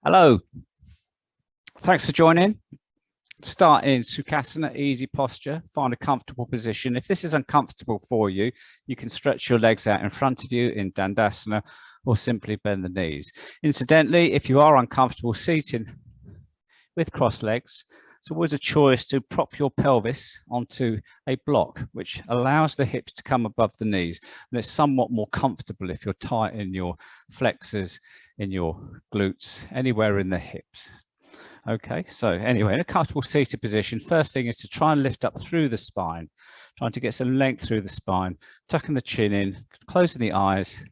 Hello, thanks for joining. Start in Sukasana, easy posture, find a comfortable position. If this is uncomfortable for you, you can stretch your legs out in front of you in Dandasana or simply bend the knees. Incidentally, if you are uncomfortable seating with crossed legs, it's always a choice to prop your pelvis onto a block, which allows the hips to come above the knees. And it's somewhat more comfortable if you're tight in your flexors, in your glutes, anywhere in the hips. Okay, so anyway, in a comfortable seated position, first thing is to try and lift up through the spine, trying to get some length through the spine, tucking the chin in, closing the eyes.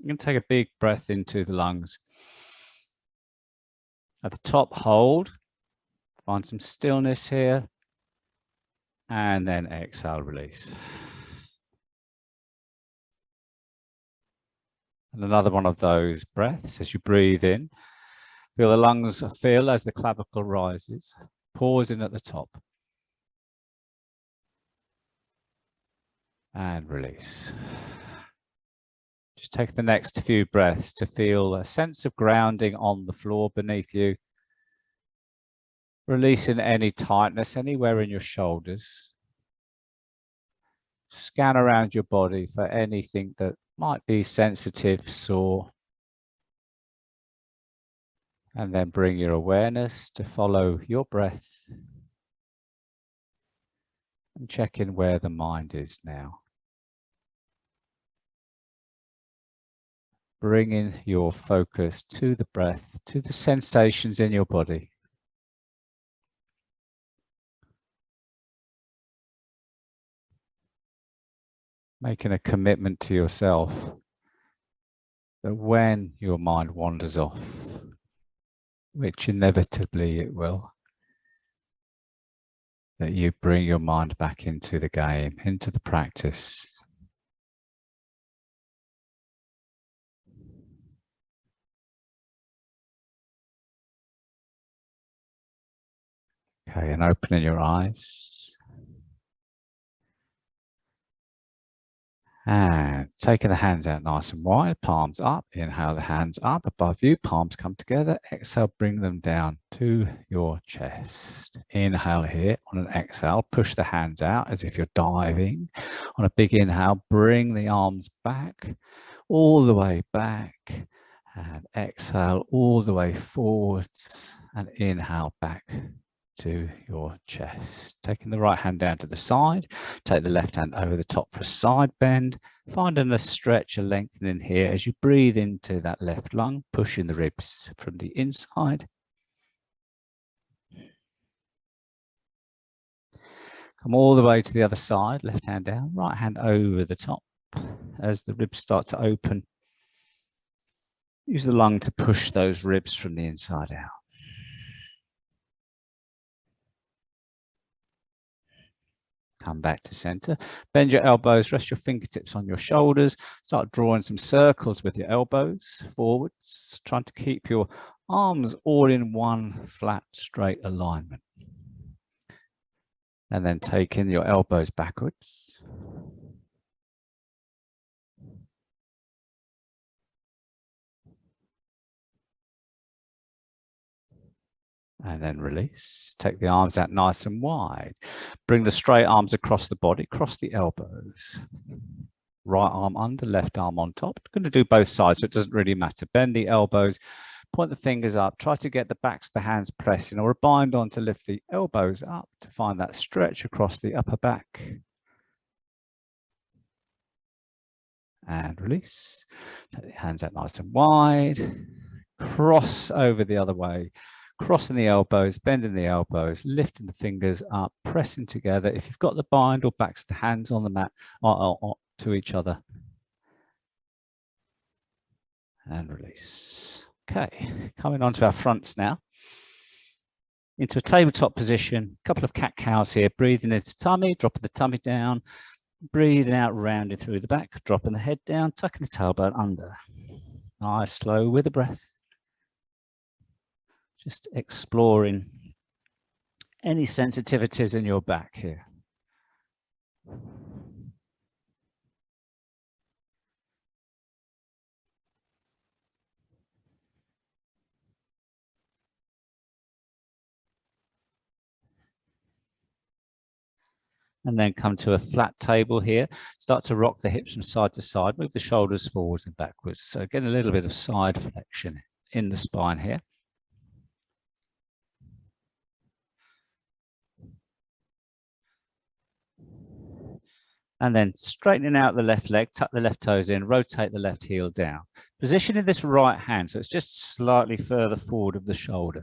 You're going to take a big breath into the lungs. At the top, hold. Find some stillness here. And then exhale, release. And another one of those breaths as you breathe in. Feel the lungs fill as the clavicle rises. Pause in at the top. And release. Just take the next few breaths to feel a sense of grounding on the floor beneath you. Releasing any tightness anywhere in your shoulders. Scan around your body for anything that might be sensitive, sore. And then bring your awareness to follow your breath. And check in where the mind is now. Bringing your focus to the breath, to the sensations in your body. Making a commitment to yourself that when your mind wanders off, which inevitably it will, that you bring your mind back into the game, into the practice. Okay, and opening your eyes. And taking the hands out nice and wide, palms up. Inhale the hands up above you, palms come together. Exhale, bring them down to your chest. Inhale here. On an exhale, push the hands out as if you're diving. On a big inhale, bring the arms back, all the way back. And exhale all the way forwards. And inhale back to your chest. Taking the right hand down to the side, take the left hand over the top for a side bend, finding a stretch, a lengthening here as you breathe into that left lung, pushing the ribs from the inside. Come all the way to the other side, left hand down, right hand over the top as the ribs start to open. Use the lung to push those ribs from the inside out. Come back to center. Bend your elbows, rest your fingertips on your shoulders. Start drawing some circles with your elbows forwards, trying to keep your arms all in one flat, straight alignment. And then taking your elbows backwards. And then release. Take the arms out nice and wide. Bring the straight arms across the body, cross the elbows. Right arm under, left arm on top. I'm going to do both sides, so it doesn't really matter. Bend the elbows, point the fingers up. Try to get the backs of the hands pressing or a bind on to lift the elbows up to find that stretch across the upper back. And release. Take the hands out nice and wide. Cross over the other way. Crossing the elbows, bending the elbows, lifting the fingers up, pressing together. If you've got the bind or backs of the hands on the mat or to each other. And release. Okay, coming on to our fronts now. Into a tabletop position, a couple of cat-cows here. Breathing into tummy, dropping the tummy down. Breathing out, rounding through the back, dropping the head down, tucking the tailbone under. Nice, slow with the breath. Just exploring any sensitivities in your back here. And then come to a flat table here. Start to rock the hips from side to side. Move the shoulders forwards and backwards. So get a little bit of side flexion in the spine here. And then straightening out the left leg, tuck the left toes in, rotate the left heel down. Positioning this right hand, so it's just slightly further forward of the shoulder.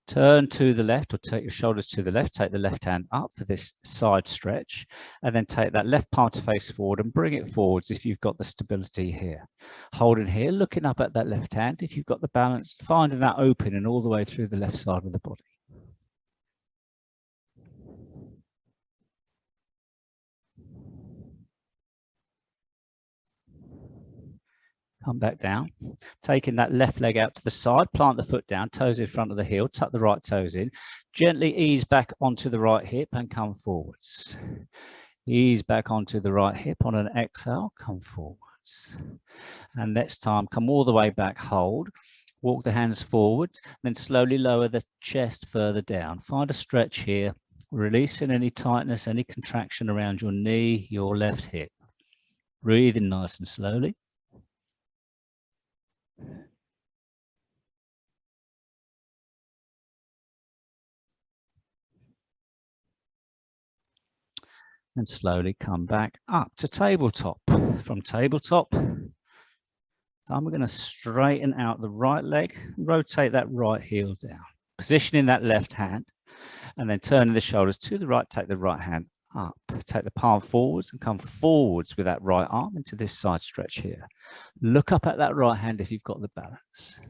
Turn to the left or take your shoulders to the left, take the left hand up for this side stretch, and then take that left palm to face forward and bring it forwards if you've got the stability here. Holding here, looking up at that left hand, if you've got the balance, finding that opening all the way through the left side of the body. Come back down, taking that left leg out to the side, plant the foot down, toes in front of the heel, tuck the right toes in, gently ease back onto the right hip and come forwards. Ease back onto the right hip on an exhale, come forwards. And next time, come all the way back, hold, walk the hands forwards, then slowly lower the chest further down. Find a stretch here, releasing any tightness, any contraction around your knee, your left hip. Breathe in nice and slowly. And slowly come back up to tabletop. From tabletop, then we're going to straighten out the right leg, rotate that right heel down, positioning that left hand, and then turning the shoulders to the right, take the right hand up, take the palm forwards and come forwards with that right arm into this side stretch here. Look up at that right hand if you've got the balance.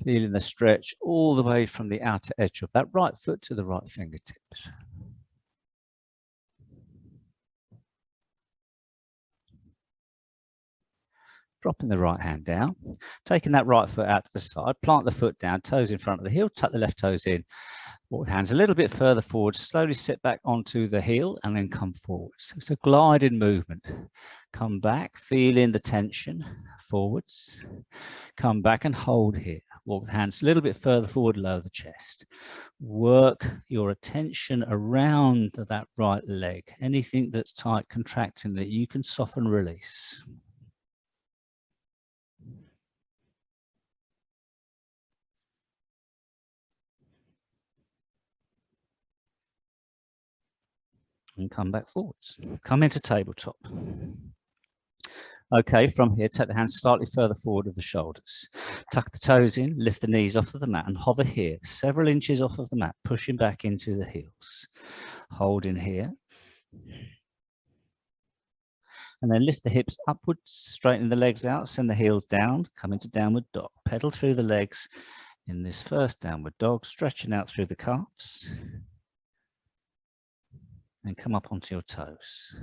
Feeling the stretch all the way from the outer edge of that right foot to the right fingertips. Dropping the right hand down, taking that right foot out to the side, plant the foot down, toes in front of the heel, tuck the left toes in, walk the hands a little bit further forward, slowly sit back onto the heel and then come forwards. So it's a gliding movement. Come back, feeling the tension, forwards, come back and hold here. Walk the hands a little bit further forward, lower the chest. Work your attention around that right leg. Anything that's tight, contracting that you can soften, release. And come back forwards. Come into tabletop. Okay, from here, take the hands slightly further forward of the shoulders. Tuck the toes in, lift the knees off of the mat and hover here, several inches off of the mat, pushing back into the heels. Hold in here. And then lift the hips upwards, straighten the legs out, send the heels down, come into downward dog. Pedal through the legs in this first downward dog, stretching out through the calves. And come up onto your toes.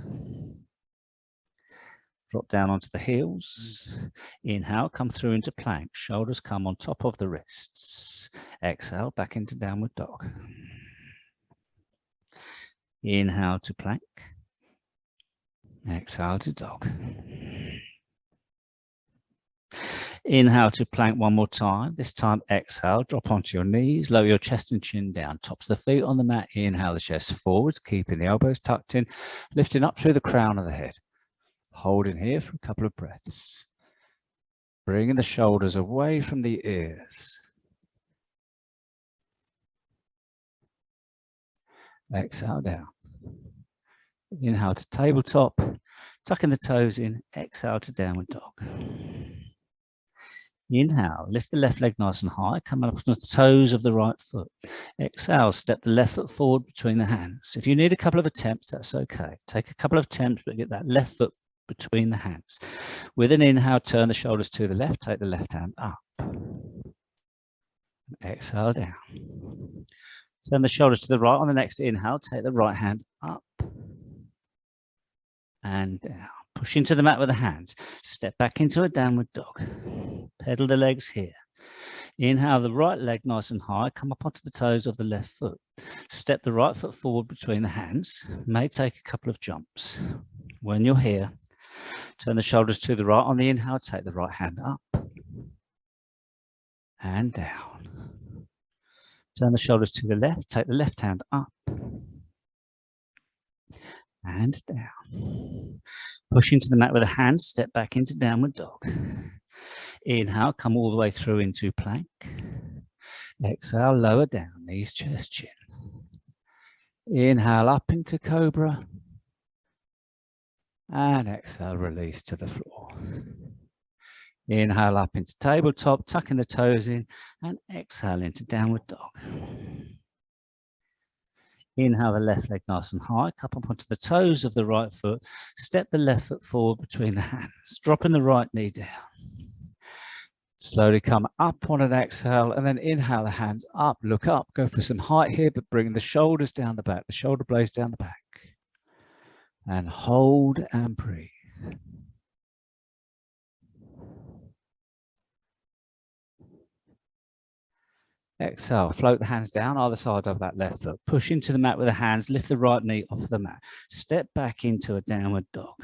Drop down onto the heels. Inhale, come through into plank. Shoulders come on top of the wrists. Exhale, back into downward dog. Inhale to plank. Exhale to dog. Inhale to plank one more time. This time, exhale, drop onto your knees, lower your chest and chin down. Tops of the feet on the mat. Inhale the chest forwards, keeping the elbows tucked in, lifting up through the crown of the head. Holding here for a couple of breaths. Bringing the shoulders away from the ears. Exhale down. Inhale to tabletop, tucking the toes in, exhale to downward dog. Inhale, lift the left leg nice and high, come up on the toes of the right foot. Exhale, step the left foot forward between the hands. If you need a couple of attempts, that's okay. Take a couple of attempts, but get that left foot between the hands. With an inhale, turn the shoulders to the left, take the left hand up. Exhale down. Turn the shoulders to the right on the next inhale, take the right hand up and down. Push into the mat with the hands. Step back into a downward dog. Pedal the legs here. Inhale the right leg nice and high. Come up onto the toes of the left foot. Step the right foot forward between the hands. May take a couple of jumps. When you're here, turn the shoulders to the right on the inhale. Take the right hand up and down. Turn the shoulders to the left. Take the left hand up and down. Push into the mat with the hands, step back into downward dog. Inhale, come all the way through into plank. Exhale, lower down, knees, chest, chin. Inhale up into cobra. And exhale, release to the floor. Inhale up into tabletop, tucking the toes in, and exhale into downward dog. Inhale the left leg nice and high, cup up onto the toes of the right foot, step the left foot forward between the hands, dropping the right knee down. Slowly come up on an exhale, and then inhale the hands up, look up, go for some height here, but bring the shoulders down the back, the shoulder blades down the back. And hold and breathe. Exhale, float the hands down either side of that left foot. Push into the mat with the hands, lift the right knee off the mat. Step back into a downward dog.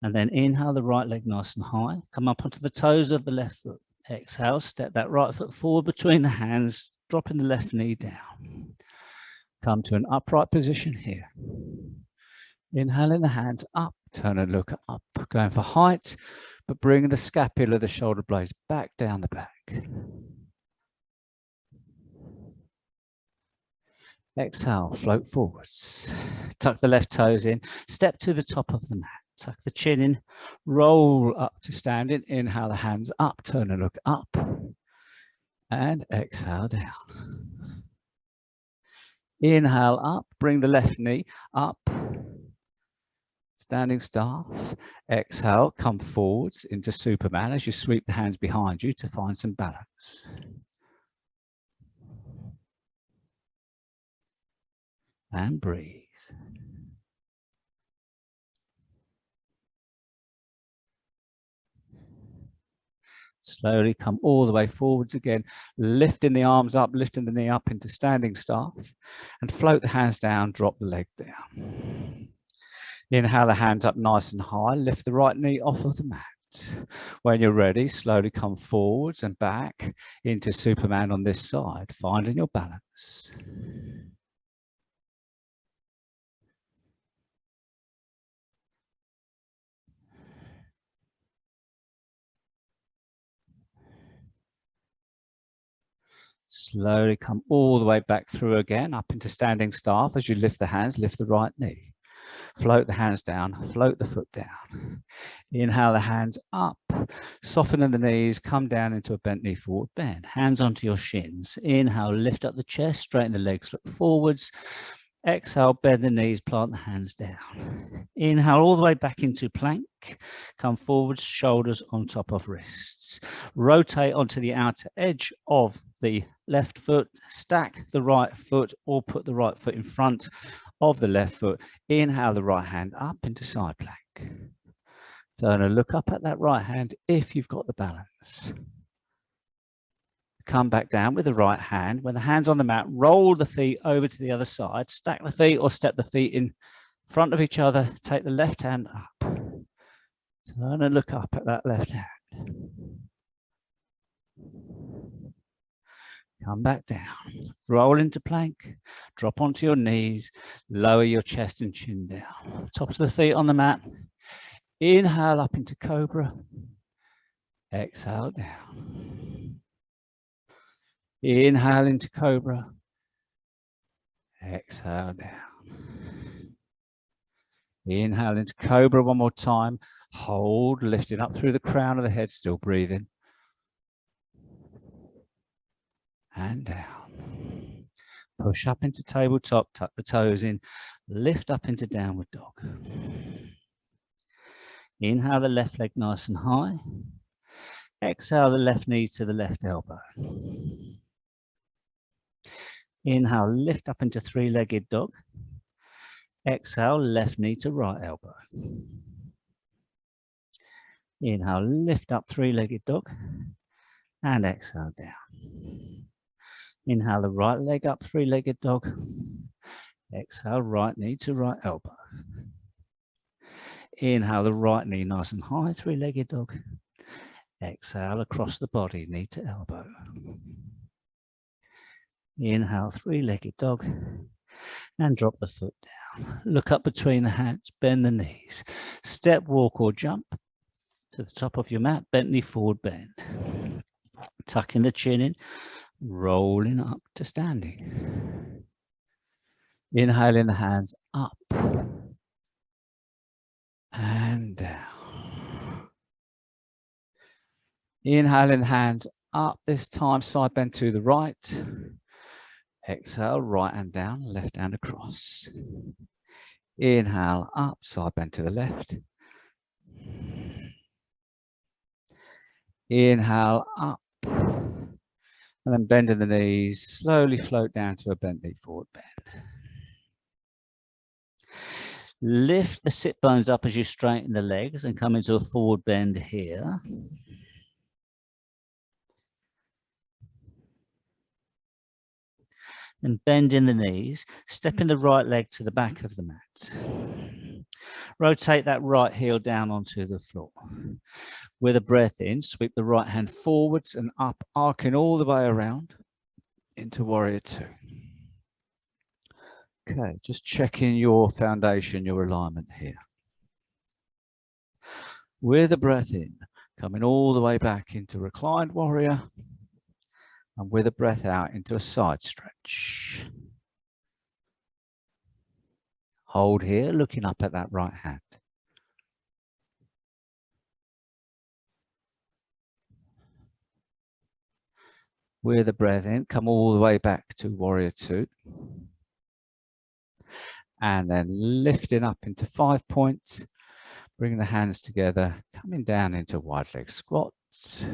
And then inhale the right leg nice and high. Come up onto the toes of the left foot. Exhale, step that right foot forward between the hands, dropping the left knee down. Come to an upright position here. Inhaling the hands up, turn and look up. Going for height, but bring the scapula, the shoulder blades back down the back. Exhale, float forwards. Tuck the left toes in, step to the top of the mat. Tuck the chin in, roll up to standing. Inhale the hands up, turn and look up. And exhale down. Inhale up, bring the left knee up. Standing staff. Exhale, come forwards into Superman as you sweep the hands behind you to find some balance. And breathe. Slowly come all the way forwards again, lifting the arms up, lifting the knee up into standing staff, and float the hands down, drop the leg down. Inhale the hands up nice and high, lift the right knee off of the mat. When you're ready, slowly come forwards and back into Superman on this side, finding your balance. Slowly come all the way back through again, up into standing staff as you lift the hands, lift the right knee. Float the hands down, float the foot down. Inhale the hands up, soften in the knees, come down into a bent knee forward bend. Hands onto your shins. Inhale, lift up the chest, straighten the legs, look forwards. Exhale, bend the knees, plant the hands down. Inhale all the way back into plank. Come forwards, shoulders on top of wrists. Rotate onto the outer edge of the left foot. Stack the right foot or put the right foot in front of the left foot. Inhale the right hand up into side plank. Turn and look up at that right hand if you've got the balance. Come back down with the right hand. When the hand's on the mat, roll the feet over to the other side. Stack the feet or step the feet in front of each other. Take the left hand up. Turn and look up at that left hand. Come back down. Roll into plank. Drop onto your knees. Lower your chest and chin down. Tops of the feet on the mat. Inhale up into cobra. Exhale down. Inhale into cobra. Exhale down. Inhale into cobra one more time. Hold, lifting up through the crown of the head, still breathing. And down. Push up into tabletop, tuck the toes in, lift up into downward dog. Inhale the left leg nice and high. Exhale the left knee to the left elbow. Inhale, lift up into three-legged dog. Exhale, left knee to right elbow. Inhale, lift up three-legged dog. And exhale down. Inhale the right leg up, three-legged dog. Exhale, right knee to right elbow. Inhale the right knee nice and high, three-legged dog. Exhale across the body, knee to elbow. Inhale, three-legged dog. And drop the foot down. Look up between the hands, bend the knees. Step, walk or jump to the top of your mat, bent knee forward bend. Tucking the chin in, rolling up to standing. Inhaling the hands up and down. Inhaling the hands up, this time side bend to the right. Exhale, right hand down, left hand across. Inhale, up, side bend to the left. Inhale, up. And then bending the knees, slowly float down to a bent knee forward bend. Lift the sit bones up as you straighten the legs and come into a forward bend here. And bend in the knees, stepping the right leg to the back of the mat. Rotate that right heel down onto the floor. With a breath in, sweep the right hand forwards and up, arcing all the way around into Warrior Two. Okay, just checking your foundation, your alignment here. With a breath in, coming all the way back into Reclined Warrior. And with a breath out into a side stretch. Hold here, looking up at that right hand. With a breath in, come all the way back to Warrior Two. And then lifting up into 5 points. Bring the hands together, coming down into wide leg squats.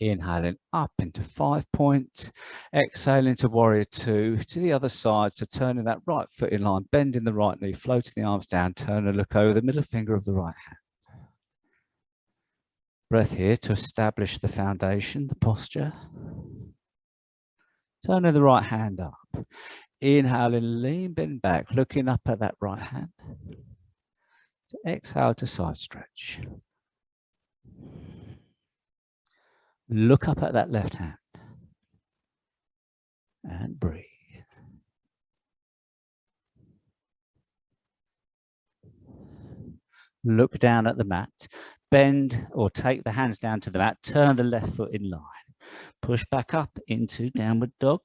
Inhaling up into 5 points. Exhaling to Warrior Two to the other side. So turning that right foot in line, bending the right knee, floating the arms down, turn and look over the middle finger of the right hand. Breath here to establish the foundation, the posture. Turning the right hand up. Inhaling, lean, bend back, looking up at that right hand. To exhale to side stretch. Look up at that left hand. And breathe. Look down at the mat. Bend or take the hands down to the mat. Turn the left foot in line. Push back up into downward dog.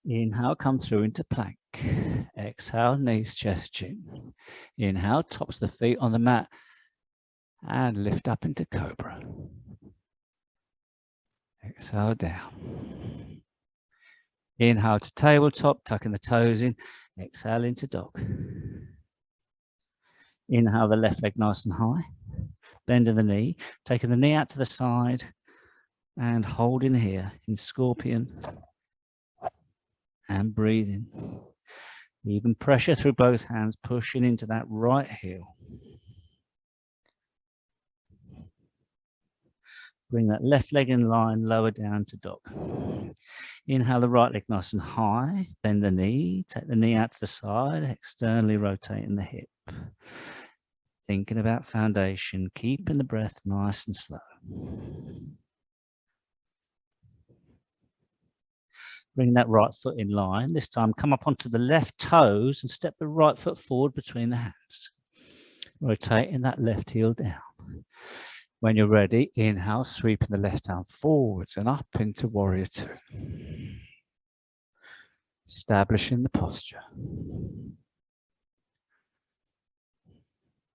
Inhale, come through into plank. Exhale, knees, chest, chin. Inhale, tops the feet on the mat. And lift up into cobra. Exhale down. Inhale to tabletop, tucking the toes in. Exhale into dog. Inhale the left leg nice and high. Bending the knee, taking the knee out to the side. And holding here in scorpion. And breathing. Even pressure through both hands, pushing into that right heel. Bring that left leg in line, lower down to dog. Inhale the right leg nice and high. Bend the knee, take the knee out to the side, externally rotating the hip. Thinking about foundation, keeping the breath nice and slow. Bring that right foot in line. This time, come up onto the left toes and step the right foot forward between the hands. Rotating that left heel down. When you're ready, inhale, sweeping the left arm forwards and up into Warrior Two. Establishing the posture.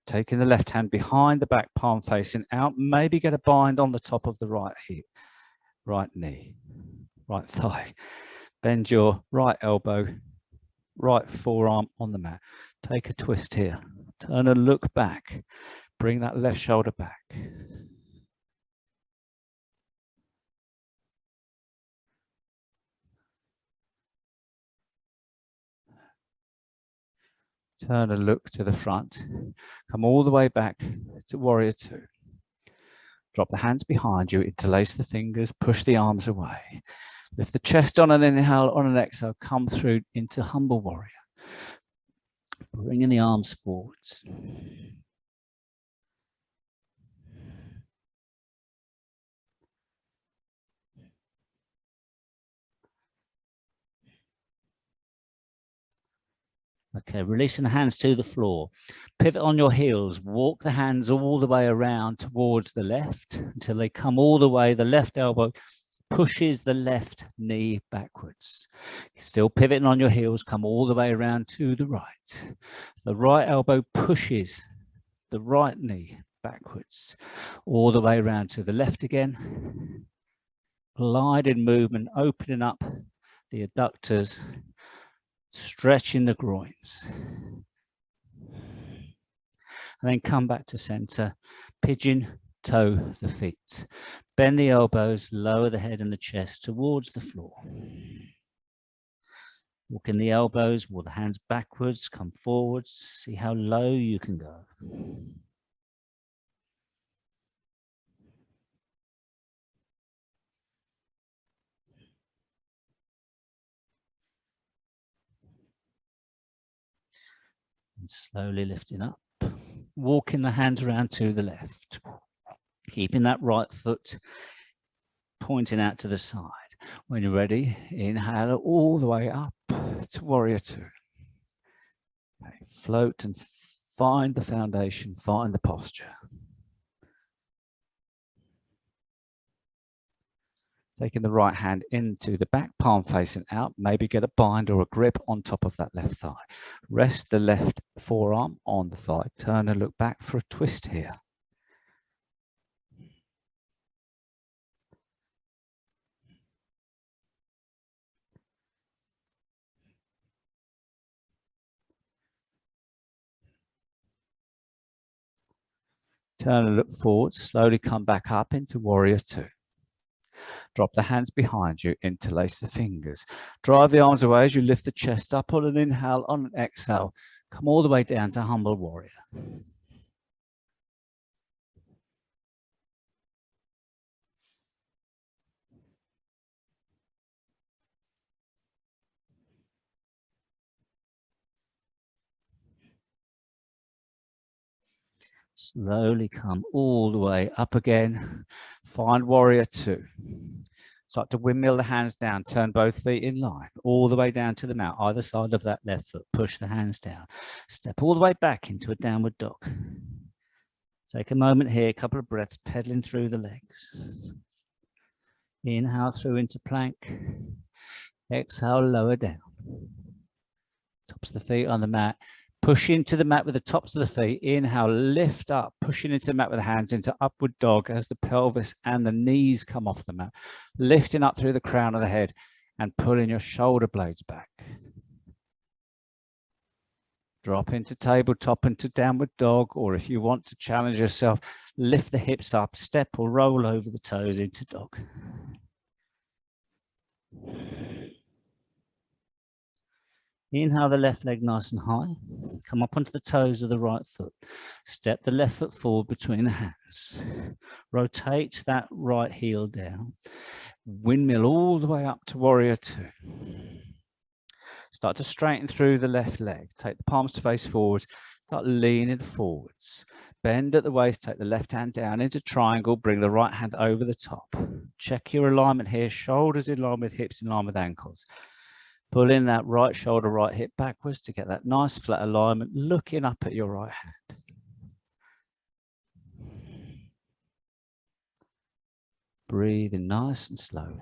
Taking the left hand behind the back, palm facing out. Maybe get a bind on the top of the right hip, right knee, right thigh. Bend your right elbow, right forearm on the mat. Take a twist here. Turn and look back. Bring that left shoulder back. Turn and look to the front. Come all the way back to Warrior Two. Drop the hands behind you, interlace the fingers, push the arms away. Lift the chest on an inhale, on an exhale, come through into Humble Warrior. Bringing the arms forwards. Okay, releasing the hands to the floor. Pivot on your heels. Walk the hands all the way around towards the left until they come all the way. The left elbow pushes the left knee backwards. Still pivoting on your heels. Come all the way around to the right. The right elbow pushes the right knee backwards. All the way around to the left again. Gliding movement, opening up the adductors, stretching the groins. And then come back to center, pigeon toe the feet. Bend the elbows, lower the head and the chest towards the floor. Walk in the elbows, walk the hands backwards, come forwards, see how low you can go. And slowly lifting up, walking the hands around to the left, keeping that right foot pointing out to the side. When you're ready, inhale all the way up to warrior two. Okay, float and find the foundation, find the posture. Taking the right hand into the back, palm facing out, maybe get a bind or a grip on top of that left thigh. Rest the left forearm on the thigh. Turn and look back for a twist here. Turn and look forward, slowly come back up into warrior two. Drop the hands behind you, interlace the fingers. Drive the arms away as you lift the chest up on an inhale, on an exhale. Come all the way down to humble warrior. Slowly come all the way up again. Find warrior two. Start to windmill the hands down. Turn both feet in line. All the way down to the mat. Either side of that left foot. Push the hands down. Step all the way back into a downward dog. Take a moment here. A couple of breaths. Pedaling through the legs. Inhale through into plank. Exhale, lower down. Tops of the feet on the mat. Push into the mat with the tops of the feet. Inhale, lift up, pushing into the mat with the hands into upward dog as the pelvis and the knees come off the mat. Lifting up through the crown of the head and pulling your shoulder blades back. Drop into tabletop into downward dog, or if you want to challenge yourself, lift the hips up, step or roll over the toes into dog. Inhale the left leg nice and high. Come up onto the toes of the right foot. Step the left foot forward between the hands. Rotate that right heel down. Windmill all the way up to warrior two. Start to straighten through the left leg. Take the palms to face forward. Start leaning forwards. Bend at the waist. Take the left hand down into triangle. Bring the right hand over the top. Check your alignment here. Shoulders in line with hips, in line with ankles. Pull in that right shoulder, right hip backwards to get that nice flat alignment, looking up at your right hand. Breathing nice and slowly.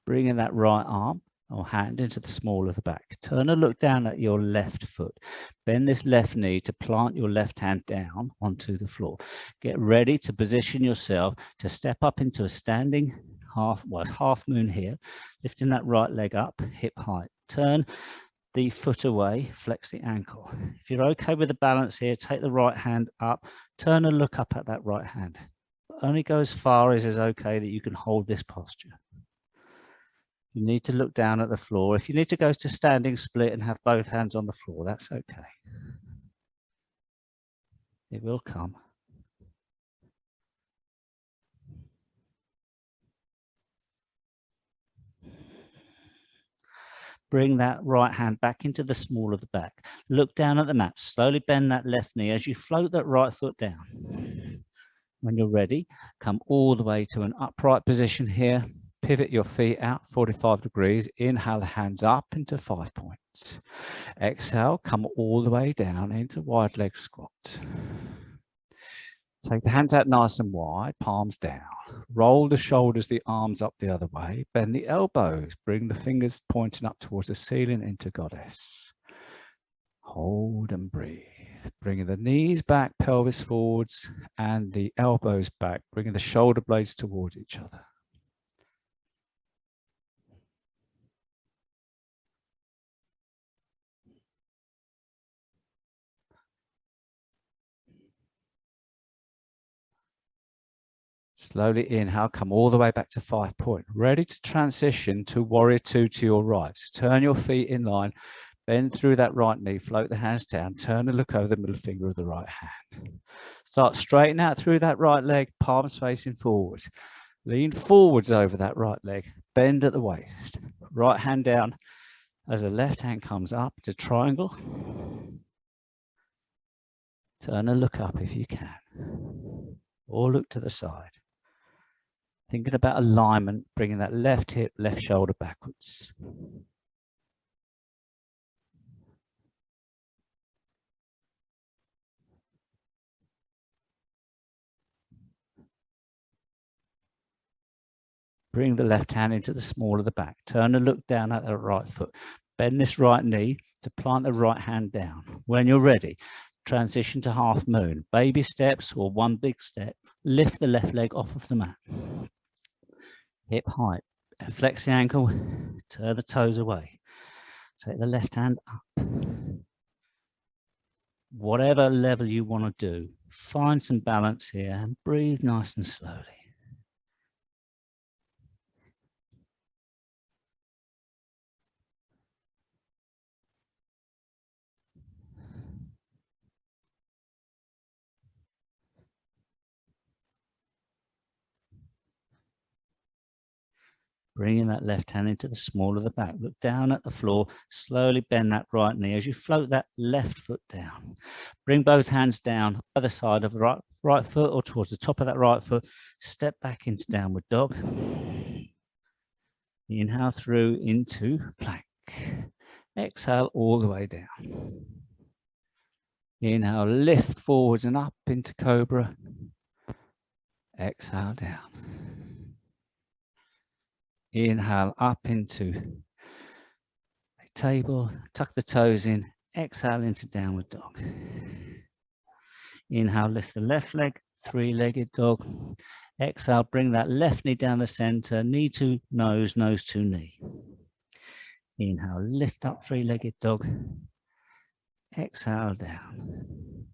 Bringing that right arm or hand into the small of the back. Turn and look down at your left foot. Bend this left knee to plant your left hand down onto the floor. Get ready to position yourself to step up into a standing half moon here, lifting that right leg up, hip height. Turn the foot away, flex the ankle. If you're okay with the balance here, take the right hand up, turn and look up at that right hand. Only go as far as is okay that you can hold this posture. You need to look down at the floor. If you need to go to standing split and have both hands on the floor, that's okay. It will come. Bring that right hand back into the small of the back. Look down at the mat. Slowly bend that left knee as you float that right foot down. When you're ready, come all the way to an upright position here. Pivot your feet out 45 degrees. Inhale the hands up into 5 points. Exhale, come all the way down into wide leg squat. Take the hands out nice and wide, palms down. Roll the shoulders, the arms up the other way. Bend the elbows. Bring the fingers pointing up towards the ceiling into goddess. Hold and breathe. Bringing the knees back, pelvis forwards, and the elbows back. Bringing the shoulder blades towards each other. Slowly inhale, come all the way back to 5 point. Ready to transition to warrior 2 to your right. So turn your feet in line, bend through that right knee, float the hands down, turn and look over the middle finger of the right hand. Start straighten out through that right leg, palms facing forwards. Lean forwards over that right leg, bend at the waist. Right hand down as the left hand comes up to triangle. Turn and look up if you can, or look to the side. Thinking about alignment, bringing that left hip, left shoulder backwards. Bring the left hand into the small of the back. Turn and look down at the right foot. Bend this right knee to plant the right hand down. When you're ready, transition to half moon. Baby steps or one big step. Lift the left leg off of the mat. Hip height. Flex the ankle. Turn the toes away. Take the left hand up. Whatever level you want to do, find some balance here and breathe nice and slowly. Bringing that left hand into the small of the back. Look down at the floor. Slowly bend that right knee as you float that left foot down. Bring both hands down either side of the right foot or towards the top of that right foot. Step back into downward dog. Inhale through into plank. Exhale all the way down. Inhale, lift forwards and up into cobra. Exhale down. Inhale up into a table, tuck the toes in, exhale into downward dog. Inhale, lift the left leg, three-legged dog. Exhale, bring that left knee down the center, knee to nose, nose to knee. Inhale, lift up, three-legged dog. Exhale down.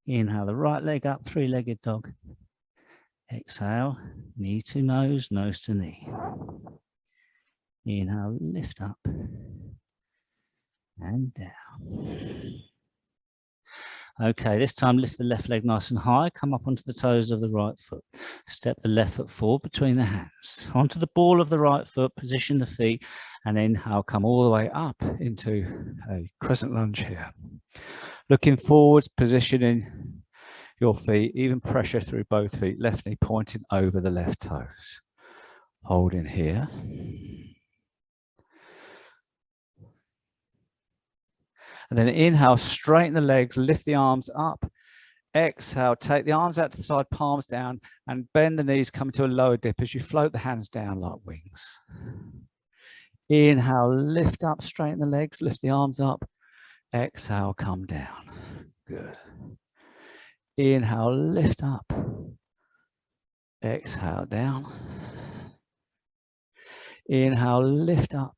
Inhale, the right leg up, three-legged dog. Exhale, knee to nose, nose to knee. Inhale, lift up and down. Okay, this time lift the left leg nice and high, come up onto the toes of the right foot. Step the left foot forward between the hands. Onto the ball of the right foot, position the feet, and inhale, come all the way up into a crescent lunge here. Looking forwards, positioning your feet, even pressure through both feet, left knee pointing over the left toes. Holding here. And then inhale, straighten the legs, lift the arms up. Exhale, take the arms out to the side, palms down, and bend the knees, come to a lower dip as you float the hands down like wings. Inhale, lift up, straighten the legs, lift the arms up. Exhale, come down. Good. Inhale, lift up. Exhale, down. Inhale, lift up.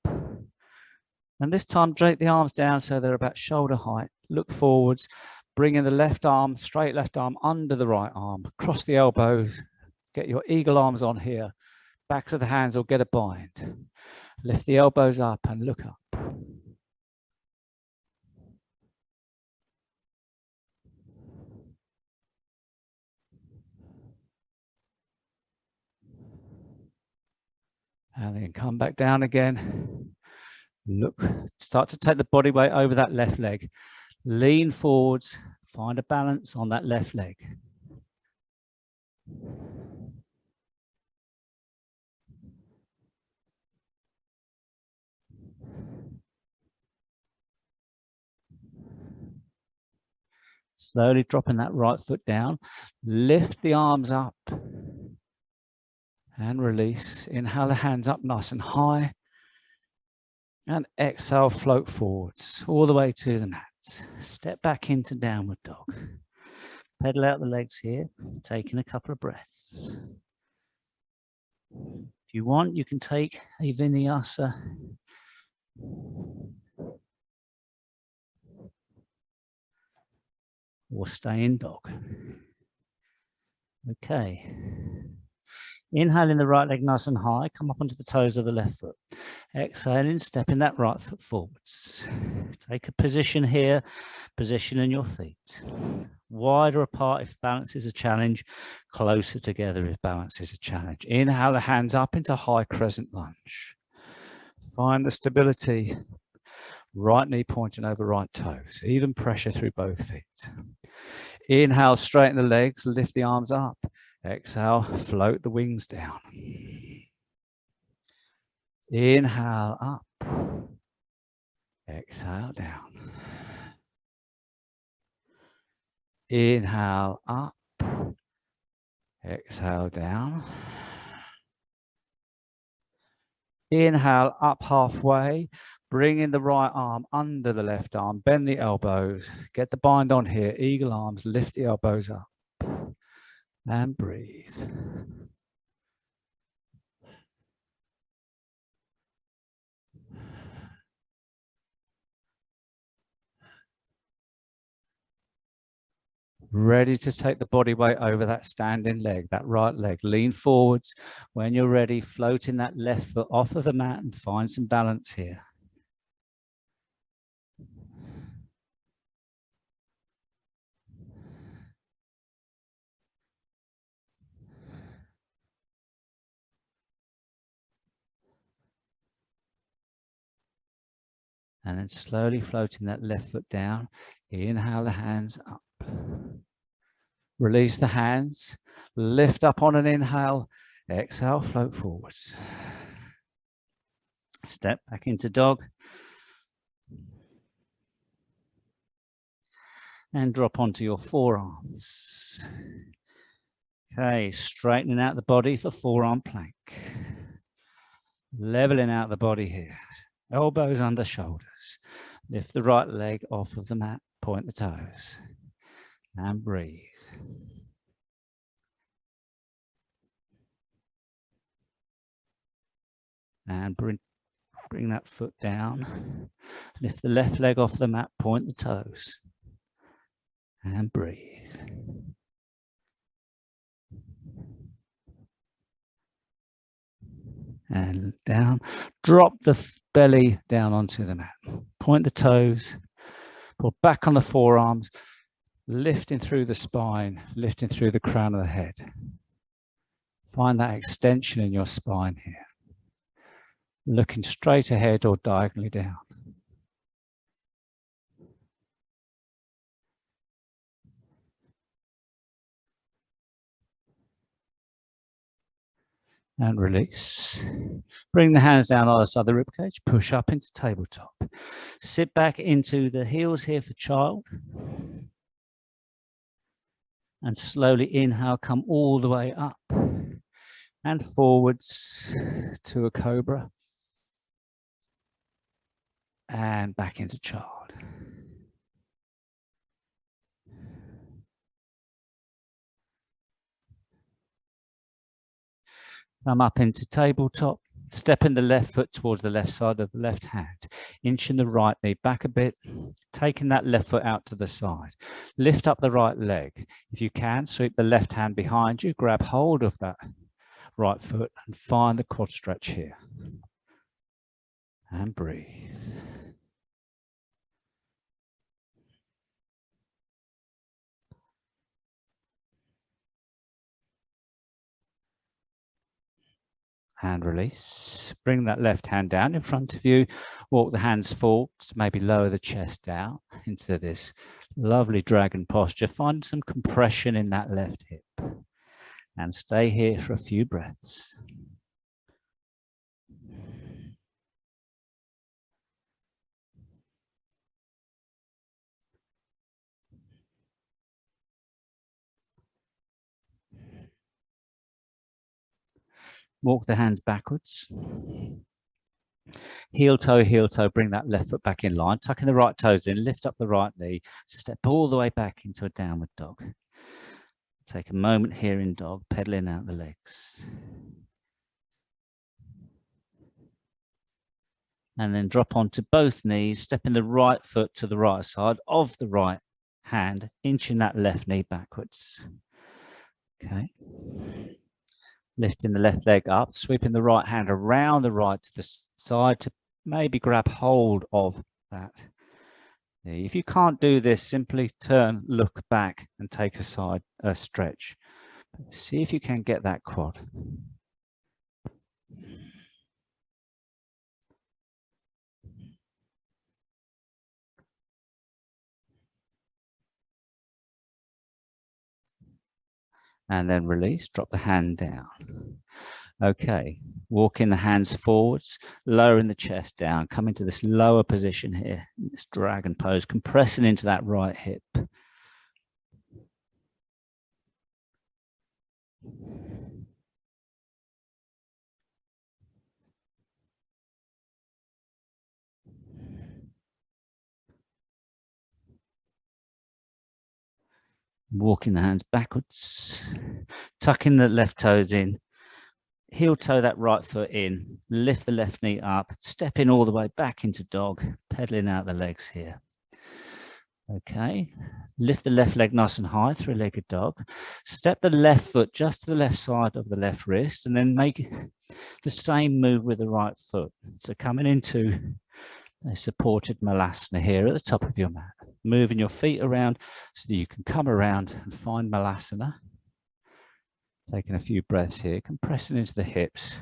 And this time, drape the arms down so they're about shoulder height. Look forwards, bringing the left arm, straight left arm under the right arm. Cross the elbows. Get your eagle arms on here. Backs of the hands or get a bind. Lift the elbows up and look up. And then come back down again. Look, start to take the body weight over that left leg. Lean forwards, find a balance on that left leg. Slowly dropping that right foot down. Lift the arms up and release. Inhale the hands up nice and high. And exhale, float forwards all the way to the mat. Step back into downward dog. Pedal out the legs here, taking a couple of breaths. If you want, you can take a vinyasa. Or stay in dog. Okay. Inhaling the right leg nice and high, come up onto the toes of the left foot. Exhaling, stepping that right foot forwards. Take a position here, positioning your feet. Wider apart if balance is a challenge, closer together if balance is a challenge. Inhale the hands up into high crescent lunge. Find the stability. Right knee pointing over right toes. Even pressure through both feet. Inhale, straighten the legs, lift the arms up. Exhale, float the wings down. Inhale up. Exhale down. Inhale up. Exhale down. Inhale up halfway. Bring in the right arm under the left arm. Bend the elbows. Get the bind on here. Eagle arms. Lift the elbows up. And breathe. Ready to take the body weight over that standing leg, that right leg. Lean forwards. When you're ready, floating that left foot off of the mat and find some balance here. And then slowly floating that left foot down. Inhale the hands up. Release the hands. Lift up on an inhale. Exhale, float forwards. Step back into dog. And drop onto your forearms. Okay, straightening out the body for forearm plank. Leveling out the body here. Elbows under shoulders. Lift the right leg off of the mat. Point the toes. And breathe. And bring that foot down. Lift the left leg off the mat. Point the toes. And breathe. And down. Drop the belly down onto the mat. Point the toes. Pull back on the forearms. Lifting through the spine. Lifting through the crown of the head. Find that extension in your spine here. Looking straight ahead or diagonally down. And release. Bring the hands down either side of the ribcage. Push up into tabletop. Sit back into the heels here for child. And slowly inhale, come all the way up. And forwards to a cobra. And back into child. Come up into tabletop. Stepping the left foot towards the left side of the left hand. Inching the right knee back a bit. Taking that left foot out to the side. Lift up the right leg. If you can, sweep the left hand behind you. Grab hold of that right foot and find the quad stretch here. And breathe. and release. Bring that left hand down in front of you. Walk the hands forward, maybe lower the chest out into this lovely dragon posture. Find some compression in that left hip and stay here for a few breaths. Walk the hands backwards. Heel toe, bring that left foot back in line, tucking the right toes in, lift up the right knee, step all the way back into a downward dog. Take a moment here in dog, pedaling out the legs. And then drop onto both knees, stepping the right foot to the right side of the right hand, inching that left knee backwards. Okay. Lifting the left leg up, sweeping the right hand around the right to the side to maybe grab hold of that. If you can't do this, simply turn, look back and take a stretch. See if you can get that quad. And then release, drop the hand down. Okay, walking the hands forwards, lowering the chest down, come into this lower position here, this dragon pose, compressing into that right hip. Walking the hands backwards, tucking the left toes in, heel toe that right foot in, lift the left knee up, stepping all the way back into dog, pedaling out the legs here. Okay, lift the left leg nice and high, three-legged dog. Step the left foot just to the left side of the left wrist, and then make the same move with the right foot. So coming into a supported Malasana here at the top of your mat. Moving your feet around so that you can come around and find Malasana. Taking a few breaths here, compressing into the hips.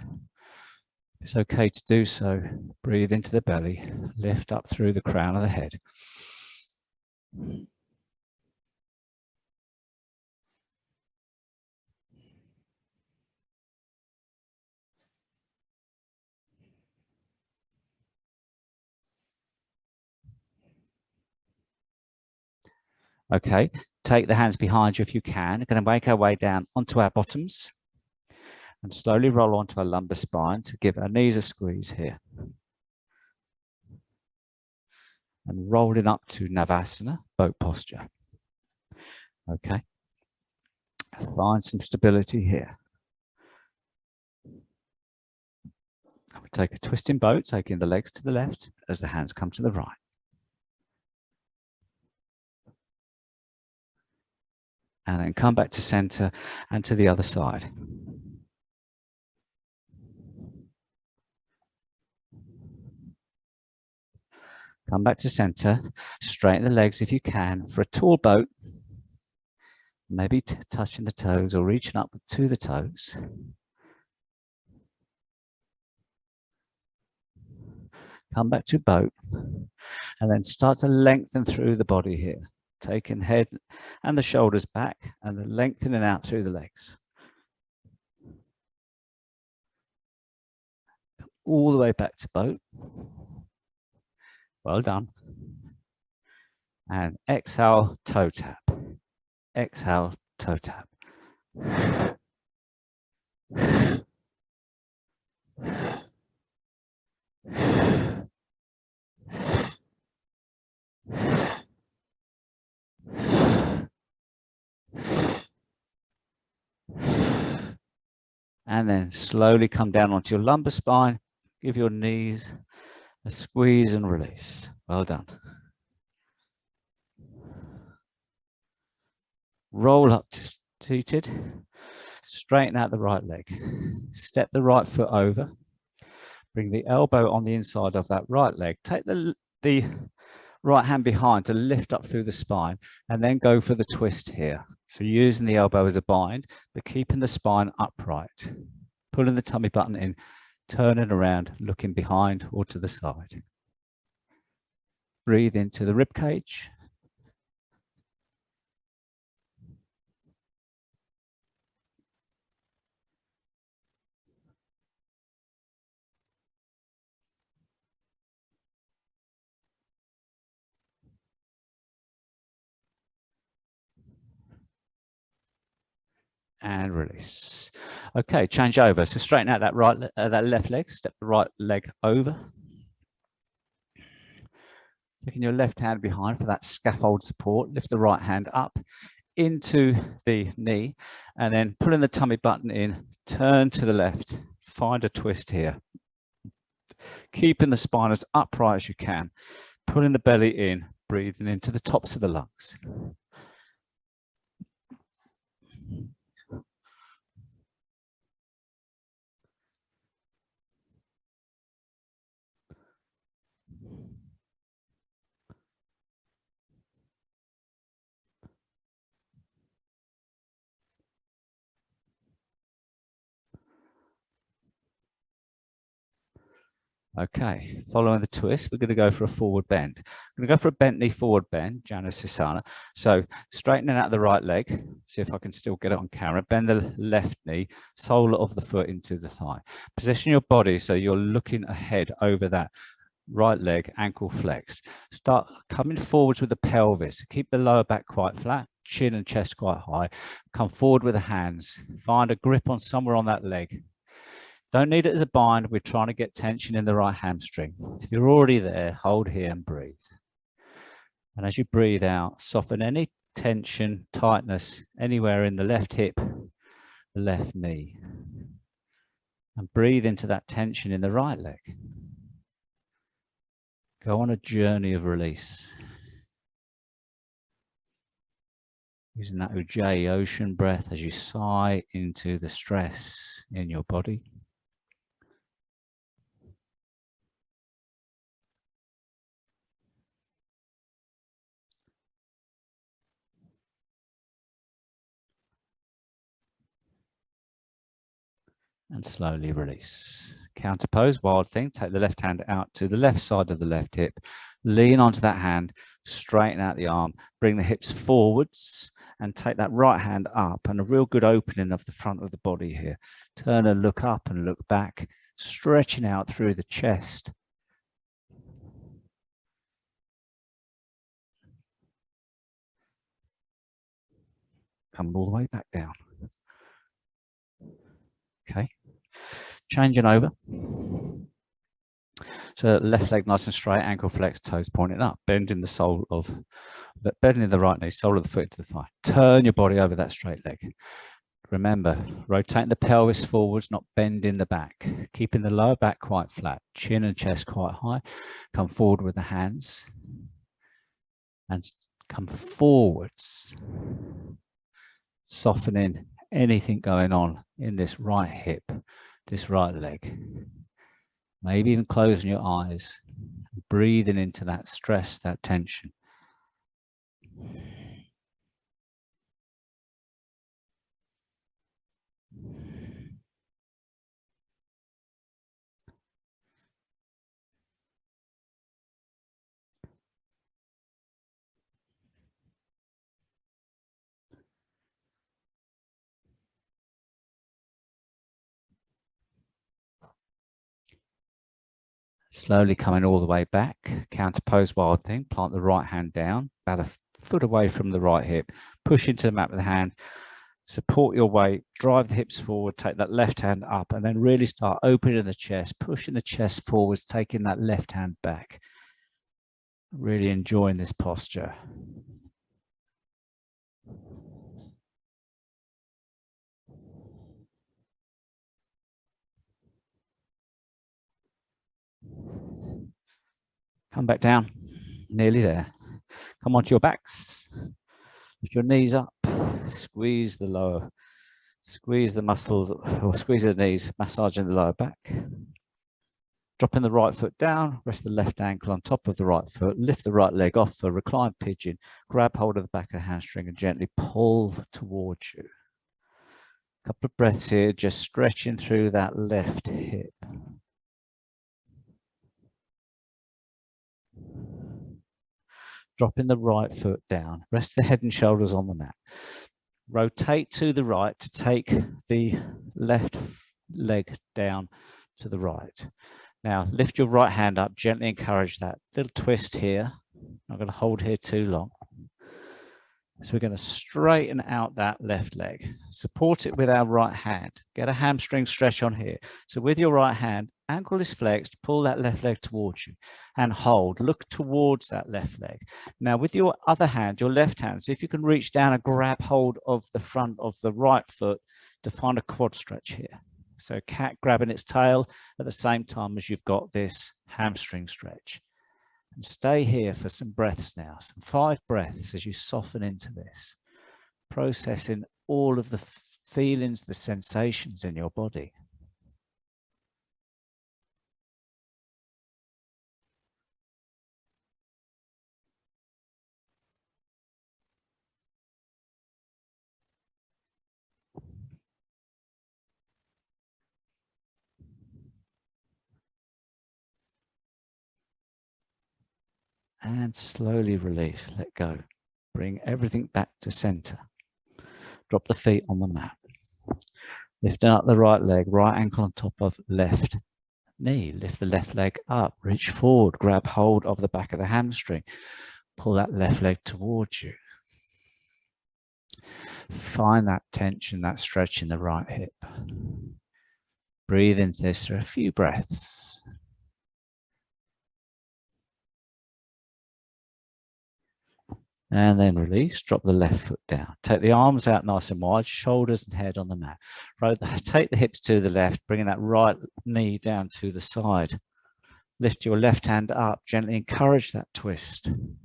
It's okay to do so. Breathe into the belly, lift up through the crown of the head. Okay, take the hands behind you if you can. We're going to make our way down onto our bottoms and slowly roll onto our lumbar spine to give our knees a squeeze here. And rolling up to Navasana, boat posture. Okay, find some stability here. We take a twisting boat, taking the legs to the left as the hands come to the right. And then come back to center and to the other side. Come back to center, straighten the legs if you can for a tall boat, maybe touching the toes or reaching up to the toes. Come back to boat and then start to lengthen through the body here, taking head and the shoulders back and then lengthening out through the legs. All the way back to boat. Well done. And exhale, toe tap. Exhale, toe tap. And then slowly come down onto your lumbar spine. Give your knees a squeeze and release. Well done. Roll up to seated. Straighten out the right leg. Step the right foot over. Bring the elbow on the inside of that right leg. Take the right hand behind to lift up through the spine and then go for the twist here. So using the elbow as a bind, but keeping the spine upright. Pulling the tummy button in, turning around, looking behind or to the side. Breathe into the rib cage. And release. Okay, change over. So straighten out that left leg. Step the right leg over. Taking your left hand behind for that scaffold support. Lift the right hand up into the knee, and then pulling the tummy button in. Turn to the left. Find a twist here. Keeping the spine as upright as you can. Pulling the belly in. Breathing into the tops of the lungs. Okay, following the twist, we're going to go for a forward bend. We're going to go for a bent knee forward bend, Sukasana. So straightening out the right leg, see if I can still get it on camera. Bend the left knee, sole of the foot into the thigh. Position your body so you're looking ahead over that right leg, ankle flexed. Start coming forwards with the pelvis. Keep the lower back quite flat, chin and chest quite high. Come forward with the hands. Find a grip on somewhere on that leg. Don't need it as a bind. We're trying to get tension in the right hamstring. If you're already there, hold here and breathe. And as you breathe out, soften any tension, tightness anywhere in the left hip, the left knee. And breathe into that tension in the right leg. Go on a journey of release. Using that Ujjayi ocean breath as you sigh into the stress in your body. And slowly release. Counter pose, wild thing. Take the left hand out to the left side of the left hip. Lean onto that hand, straighten out the arm, bring the hips forwards and take that right hand up, and a real good opening of the front of the body here. Turn and look up and look back, stretching out through the chest. Come all the way back down. Okay, changing over. So left leg nice and straight, ankle flex, toes pointing up, bending the sole of the, bending the right knee, sole of the foot to the thigh. Turn your body over that straight leg. Remember, rotating the pelvis forwards, not bending the back. Keeping the lower back quite flat, chin and chest quite high. Come forward with the hands and come forwards, softening anything going on in this right hip, this right leg. Maybe even closing your eyes, breathing into that stress, that tension. Slowly coming all the way back, counter pose wild thing, plant the right hand down, about a foot away from the right hip, push into the mat with the hand, support your weight, drive the hips forward, take that left hand up, and then really start opening the chest, pushing the chest forwards, taking that left hand back. Really enjoying this posture. Come back down, nearly there. Come onto your backs, lift your knees up, squeeze the lower, squeeze the muscles, or squeeze the knees, massaging the lower back. Dropping the right foot down, rest the left ankle on top of the right foot, lift the right leg off for reclined pigeon, grab hold of the back of the hamstring and gently pull towards you. Couple of breaths here, just stretching through that left hip. Dropping the right foot down. Rest the head and shoulders on the mat. Rotate to the right to take the left leg down to the right. Now lift your right hand up, gently encourage that little twist here. I'm going to hold here too long. So we're going to straighten out that left leg. Support it with our right hand. Get a hamstring stretch on here. So with your right hand, ankle is flexed, pull that left leg towards you and hold. Look towards that left leg. Now with your other hand, your left hand, see if you can reach down and grab hold of the front of the right foot to find a quad stretch here. So cat grabbing its tail at the same time as you've got this hamstring stretch. And stay here for some breaths now, some 5 breaths as you soften into this, processing all of the feelings, the sensations in your body. And slowly release, let go. Bring everything back to center. Drop the feet on the mat. Lifting up the right leg, right ankle on top of left knee. Lift the left leg up, reach forward, grab hold of the back of the hamstring. Pull that left leg towards you. Find that tension, that stretch in the right hip. Breathe into this for a few breaths. And then release, drop the left foot down. Take the arms out nice and wide, shoulders and head on the mat. Take the hips to the left, bringing that right knee down to the side. Lift your left hand up, gently encourage that twist. And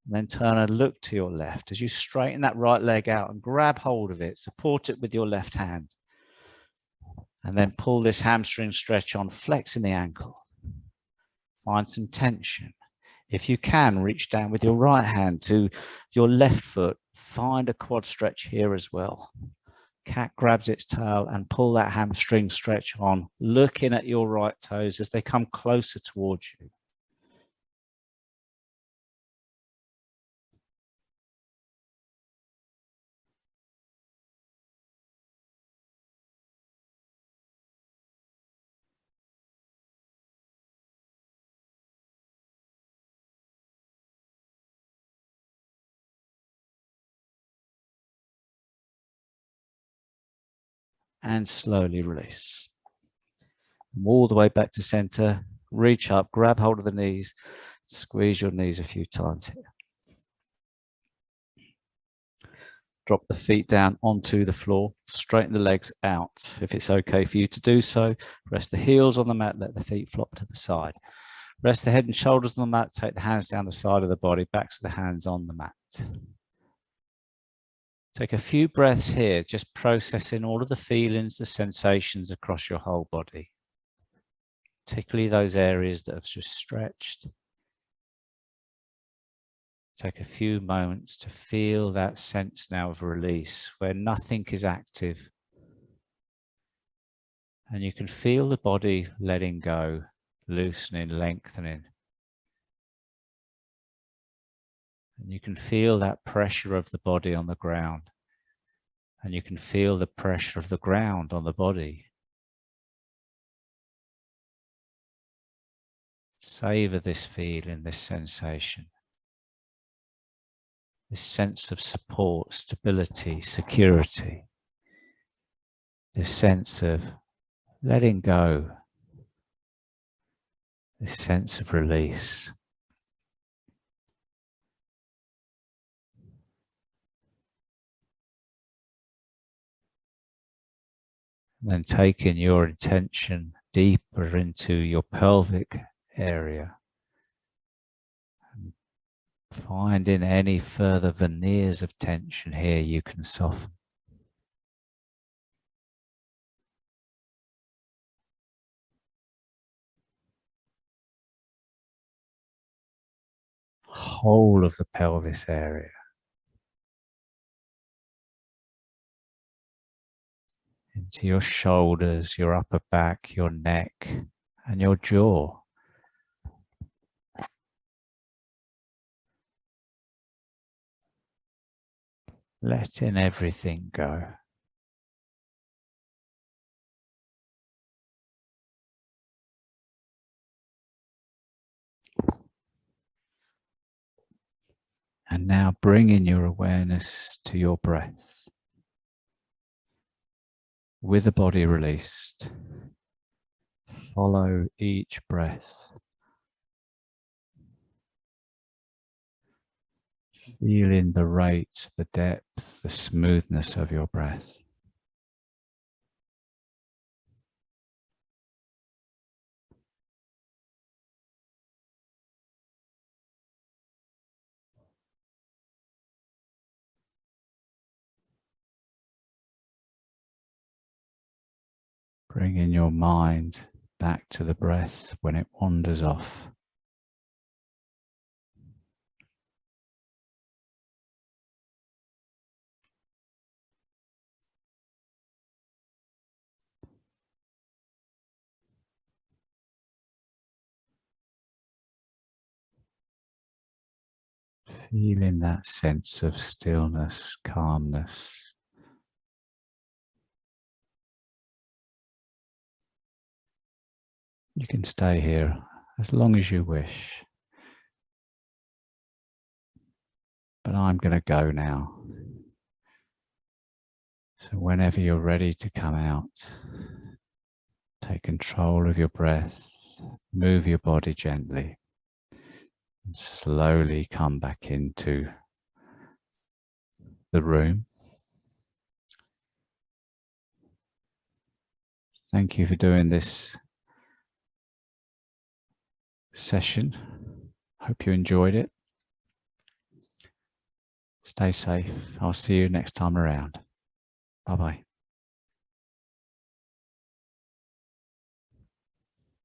then turn and look to your left as you straighten that right leg out and grab hold of it. Support it with your left hand. And then pull this hamstring stretch on, flexing the ankle. Find some tension. If you can, reach down with your right hand to your left foot. Find a quad stretch here as well. Cat grabs its tail and pull that hamstring stretch on, looking at your right toes as they come closer towards you. And slowly release. All the way back to center, reach up, grab hold of the knees, squeeze your knees a few times here. Drop the feet down onto the floor, straighten the legs out. If it's okay for you to do so, rest the heels on the mat, let the feet flop to the side. Rest the head and shoulders on the mat, take the hands down the side of the body, backs of the hands on the mat. Take a few breaths here, just processing all of the feelings, the sensations across your whole body, particularly those areas that have just stretched. Take a few moments to feel that sense now of release where nothing is active. And you can feel the body letting go, loosening, lengthening. And you can feel that pressure of the body on the ground. And you can feel the pressure of the ground on the body. Savor this feeling, this sensation. This sense of support, stability, security. This sense of letting go. This sense of release. Then taking your attention deeper into your pelvic area. And finding any further veneers of tension here you can soften. Whole of the pelvis area. into your shoulders, your upper back, your neck, and your jaw. Letting everything go. And now bringing your awareness to your breath. With the body released, follow each breath. Feeling the rate, the depth, the smoothness of your breath. Bringing your mind back to the breath when it wanders off. Feeling that sense of stillness, calmness. You can stay here as long as you wish. But I'm going to go now. So whenever you're ready to come out, take control of your breath, move your body gently, and slowly come back into the room. Thank you for doing this session. Hope you enjoyed it. Stay safe. I'll see you next time around. Bye-bye.